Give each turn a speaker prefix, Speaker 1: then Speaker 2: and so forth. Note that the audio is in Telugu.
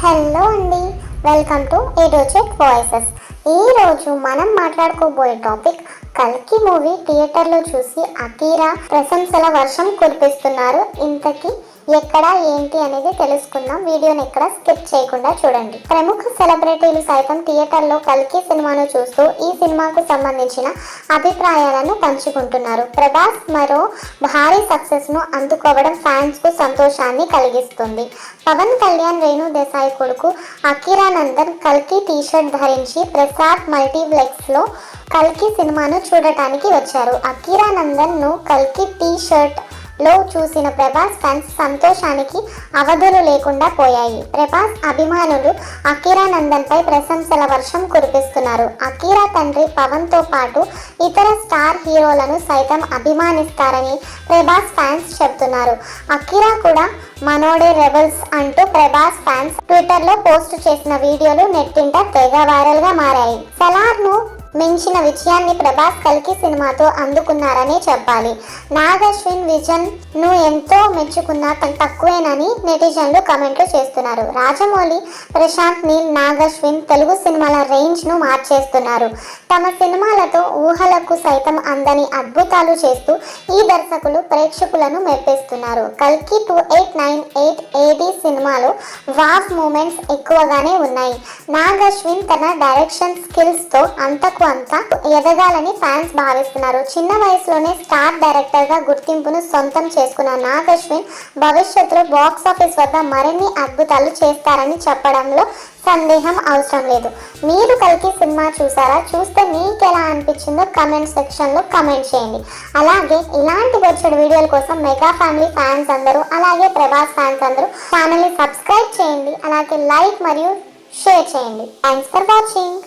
Speaker 1: హలో అండి, వెల్కమ్ టు ఎడోచెక్ వాయిసెస్. ఈరోజు మనం మాట్లాడుకోబోయే టాపిక్ కల్కి మూవీ థియేటర్లో చూసి అకీరా ప్రశంసల వర్షం కురిపిస్తున్నారు. ఇంతకీ ఎక్కడ ఏంటి అనేది తెలుసుకుందాం. వీడియోని ఎక్కడ స్కిప్ చేయకుండా చూడండి. ప్రముఖ సెలబ్రిటీలు సైతం థియేటర్లో కల్కి సినిమాను చూస్తూ ఈ సినిమాకు సంబంధించిన అభిప్రాయాలను పంచుకుంటున్నారు. ప్రభాస్ మరో భారీ సక్సెస్ ను అందుకోవడం ఫ్యాన్స్ కు సంతోషాన్ని కలిగిస్తుంది. పవన్ కళ్యాణ్, రేణు దేశాయ్ కొడుకు అకీరా నందన్ కల్కి టీషర్ట్ ధరించి ప్రసాద్ మల్టీప్లెక్స్ లో కల్కి సినిమాను చూడటానికి వచ్చారు. అకీరా నందన్ ను కల్కి టీషర్ట్ లో చూసిన ప్రభాస్ ఫ్యాన్స్ సంతోషానికి అవధులు లేకుండా పోయాయి. ప్రభాస్ అభిమానులు అకీరా నందన్ పై ప్రశంసల వర్షం కురిపిస్తున్నారు. అకీరా తండ్రి పవన్ తో పాటు ఇతర స్టార్ హీరోలను సైతం అభిమానిస్తారని ప్రభాస్ ఫ్యాన్స్ చెబుతున్నారు. అకీరా కూడా మనోడే రెబల్స్ అంటూ ప్రభాస్ ఫ్యాన్స్ ట్విట్టర్ లో పోస్ట్ చేసిన వీడియోలు నెట్టింట తెగ వైరల్ గా మారాయి. సలార్ ను మించిన విజయాన్ని ప్రభాస్ కల్కి సినిమాతో అందుకున్నారని చెప్పాలి. నాగ్ అశ్విన్ విజన్ ను ఎంతో మెచ్చుకున్నా తక్కువేనని నెటిజన్లు కామెంట్లు చేస్తున్నారు. రాజమౌళి, ప్రశాంత్ నీల్, నాగ్ అశ్విన్ తెలుగు సినిమాల రేంజ్ ను మార్చేస్తున్నారు. తమ సినిమాలతో ఊహలకు సైతం అందని అద్భుతాలు చేస్తూ ఈ దర్శకులు ప్రేక్షకులను మెప్పిస్తున్నారు. కల్కి 2898 AD సినిమాలో వావ్ మూమెంట్స్ ఎక్కువగానే ఉన్నాయి. నాగ్ అశ్విన్ తన డైరెక్షన్ స్కిల్స్ తో అంతకు అంతా ఎదగాలని ఫ్యాన్స్ భావిస్తున్నారు. చిన్న వయసులోనే స్టార్ డైరెక్టర్ గా గుర్తింపును సొంతం చేసుకున్న నాగ్ అశ్విన్ భవిష్యత్తులో బాక్స్ ఆఫీస్ వద్ద మరిన్ని అద్భుతాలు చేస్తారని చెప్పడంలో సందేహం అవసరం లేదు. మీరు కల్కి సినిమా చూసారా? చూస్తే మీకు ఎలా అనిపించిందో కమెంట్ సెక్షన్ లో కమెంట్ చేయండి. అలాగే ఇలాంటి వచ్చే వీడియోల కోసం మెగా ఫ్యామిలీ ఫ్యాన్స్ అందరూ, అలాగే ప్రభాస్ ఫ్యాన్స్ అందరూ ఛానల్ ని సబ్స్క్రైబ్ చేయండి. అలాగే లైక్ మరియు షేర్ చేయండి. Thanks for watching.